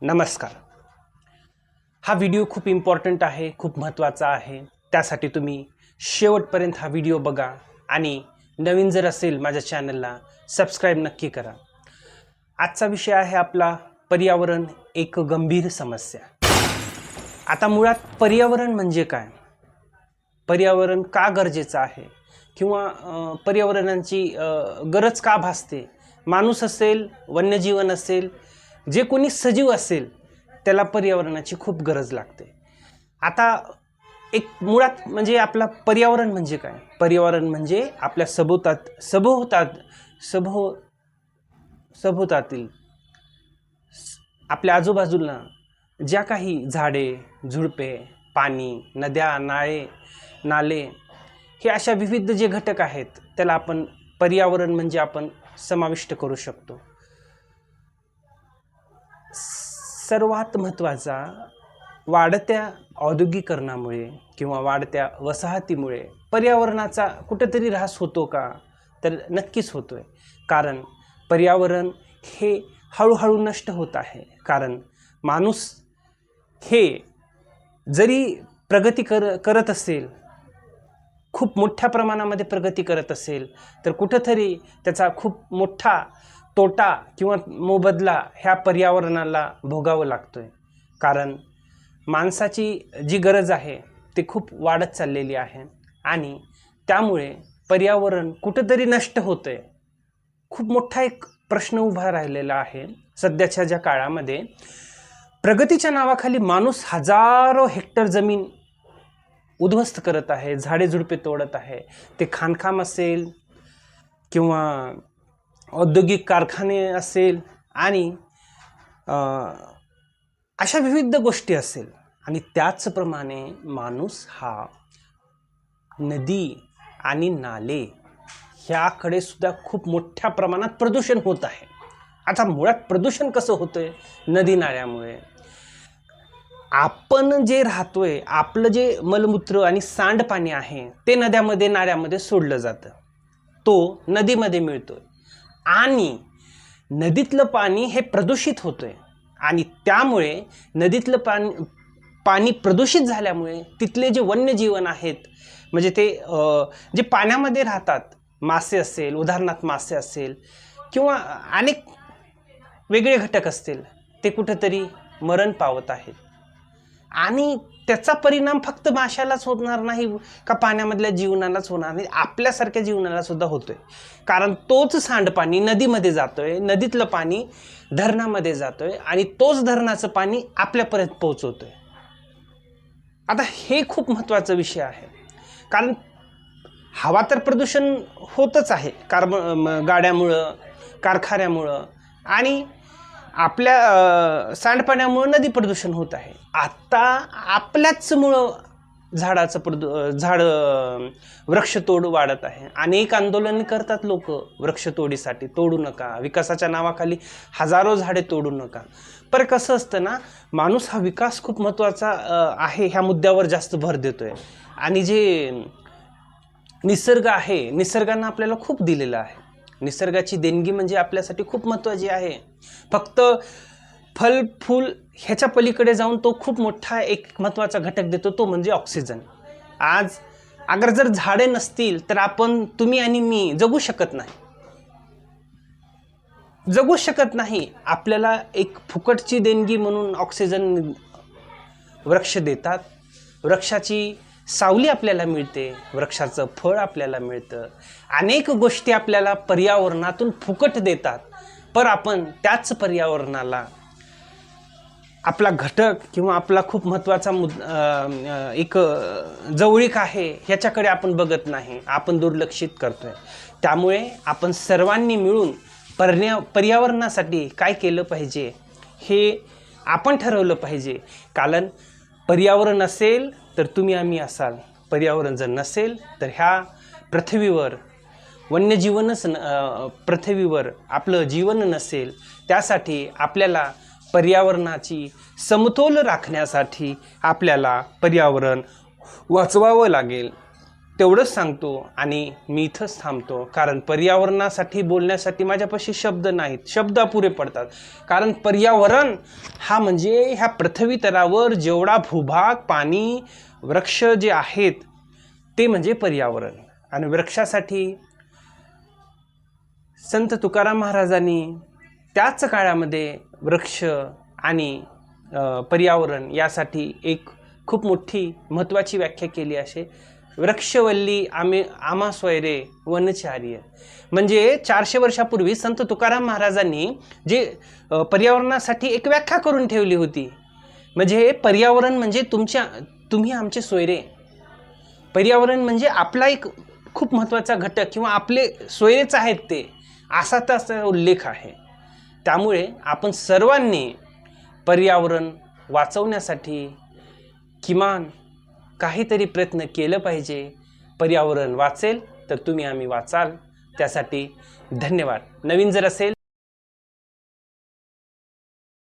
नमस्कार। हा व्हिडिओ खूप इम्पॉर्टंट आहे, खूप महत्त्वाचा आहे। त्यासाठी तुम्ही शेवटपर्यंत हा व्हिडिओ बघा आणि नवीन जर असेल माझ्या चॅनलला सबस्क्राइब नक्की करा। आजचा विषय आहे आपला पर्यावरण एक गंभीर समस्या। आता मुळात पर्यावरण म्हणजे काय? पर्यावरण का गरजेचं आहे किंवा पर्यावरणाची गरज का भासते? माणूस असेल, वन्यजीवन असेल, जे कोणी सजीव असेल त्याला पर्यावरणाची खूप गरज लागते। आता एक मुळात म्हणजे आपला पर्यावरण म्हणजे काय? पर्यावरण म्हणजे आपल्या सभोवतातील आपल्या आजूबाजूला ज्या काही झाडे, झुडपे, पाणी, नद्या, नाले हे अशा विविध जे घटक आहेत त्याला आपण पर्यावरण म्हणजे आपण समाविष्ट करू शकतो। सर्वात महत्त्वाचा, वाढत्या औद्योगिकरणामुळे किंवा वाढत्या वसाहतीमुळे पर्यावरणाचा कुठेतरी ऱ्हास होतो का? तर नक्कीच होतोय। कारण पर्यावरण हे हळूहळू नष्ट होत आहे। कारण माणूस हे जरी प्रगती करत असेल, खूप मोठ्या प्रमाणामध्ये प्रगती करत असेल, तर कुठेतरी त्याचा खूप मोठा तोटा किंवा मोबदला ह्या पर्यावरणाला भोगावं लागतोय। कारण माणसाची जी गरज आहे ती खूप वाढत चाललेली आहे आणि त्यामुळे पर्यावरण कुठेतरी नष्ट होतंय। खूप मोठा एक प्रश्न उभा राहिलेला आहे सध्याच्या ज्या काळामध्ये। प्रगतीच्या नावाखाली माणूस हजारो हेक्टर जमीन उद्ध्वस्त करत आहे, झाडे झुडपे तोडत आहे। ते खाणकाम असेल किंवा औद्योगिक कारखाने असेल आणि अशा विविध गोष्टी असेल। आणि त्याचप्रमाणे माणूस हा नदी आणि नाले ह्याकडे सुद्धा खूप मोठ्या प्रमाणात प्रदूषण होत आहे। आता मुळात प्रदूषण कसं होतंय? नदी नाल्यामुळे। आपण जे राहतोय, आपलं जे मलमूत्र आणि सांडपाणी आहे ते नद्यामध्ये नाल्यामध्ये सोडलं जातं, तो नदीमध्ये मिळतोय आणि नदीतलं पाणी हे प्रदूषित होतंय आणि त्यामुळे नदीतलं पाणी प्रदूषित झाल्यामुळे तिथले जे वन्यजीवन आहेत, म्हणजे ते जे पाण्यामध्ये राहतात, मासे असेल, उदाहरणार्थ मासे असेल किंवा अनेक वेगळे घटक असतील, ते कुठेतरी मरण पावत आहेत। आणि त्याचा परिणाम फक्त माशालाच होणार नाही का पाण्यामधल्या जीवनालाच होणार नाही, आपल्यासारख्या जीवनाला सुद्धा होतोय। कारण तोच सांडपाणी नदीमध्ये जातोय, नदीतलं पाणी धरणामध्ये जातोय आणि तोच धरणाचं पाणी आपल्यापर्यंत पोहोचवतोय। आता हे खूप महत्त्वाचा विषय आहे। कारण हवा तर प्रदूषण होतच आहे, गाड्यामुळं, कारखान्यामुळं आणि आपल्या सांडपाण्यामुळे नदी प्रदूषण होत आहे। आता आपल्याच मुळे वृक्षतोड वाढत आहे। अनेक आंदोलन करतात लोक वृक्षतोडीसाठी, तोडू नका, विकासाच्या नावाखाली हजारो झाडे तोडू नका। पण कसं असतं ना, माणूस हा विकास खूप महत्त्वाचा आहे ह्या मुद्द्यावर जास्त भर देतोय आणि जे निसर्ग आहे, निसर्गानं आपल्याला खूप दिलेलं आहे। निसर्गाची देणगी म्हणजे आपल्यासाठी खूप महत्त्वाची आहे। फक्त फल फूल ह्याच्या पलीकडे जाऊन तो खूप मोठा एक महत्त्वाचा घटक देतो, तो म्हणजे ऑक्सिजन। आज अगर जर झाडे नसतील तर तुम्ही आणि मी जगू शकत नाही। आपल्याला एक फुकटची देणगी म्हणून ऑक्सिजन वृक्ष देतात। वृक्षाची सावली आपल्याला मिळते, वृक्षाचं फळ आपल्याला मिळतं, अनेक गोष्टी आपल्याला पर्यावरणातून फुकट देतात। पण आपण त्याच पर्यावरणाला आपला घटक किंवा आपला खूप महत्त्वाचा एक जवळीक आहे ह्याच्याकडे आपण बघत नाही, आपण दुर्लक्षित करतोय। त्यामुळे आपण सर्वांनी मिळून पर्यावरणासाठी काय केलं पाहिजे हे आपण ठरवलं पाहिजे। कारण पर्यावरण असेल तर तुम्ही आम्ही असाल, पर्यावरण जर नसेल तर ह्या पृथ्वीवर पृथ्वीवर आपलं जीवन नसेल। त्यासाठी आपल्याला पर्यावरणाची समतोल राखण्यासाठी आपल्याला पर्यावरण वाचवावं लागेल, तेवढंच सांगतो आणि मी इथंच थांबतो। कारण पर्यावरणासाठी बोलण्यासाठी माझ्यापाशी शब्द नाहीत, शब्द अपुरे पडतात। कारण पर्यावरण हा म्हणजे ह्या पृथ्वी तलावर जेवढा भूभाग, पाणी, वृक्ष जे आहेत ते म्हणजे पर्यावरण. आणि वृक्षासाठी संत तुकाराम महाराजांनी त्याच काळामध्ये वृक्ष आणि पर्यावरण यासाठी एक खूप मोठी महत्त्वाची व्याख्या केली असे. वृक्षवल्ली आम्हा सोयरे वनचार्य. म्हणजे 400 वर्षापूर्वी संत तुकाराम महाराजांनी जे पर्यावरणासाठी एक व्याख्या करून ठेवली होती. म्हणजे पर्यावरण म्हणजे तुम्ही आमचे सोयरे. पर्यावरण म्हणजे आपला एक खूप महत्त्वाचा घटक किंवा आपले सोयरेच आहेत ते, असा त्याचा उल्लेख आहे. त्यामुळे आपण सर्वांनी पर्यावरण वाचवण्यासाठी किमान काहीतरी प्रयत्न केलं पाहिजे. पर्यावरण वाचेल तर आम्ही वाचाल. त्यासाठी धन्यवाद. नवीन जर असेल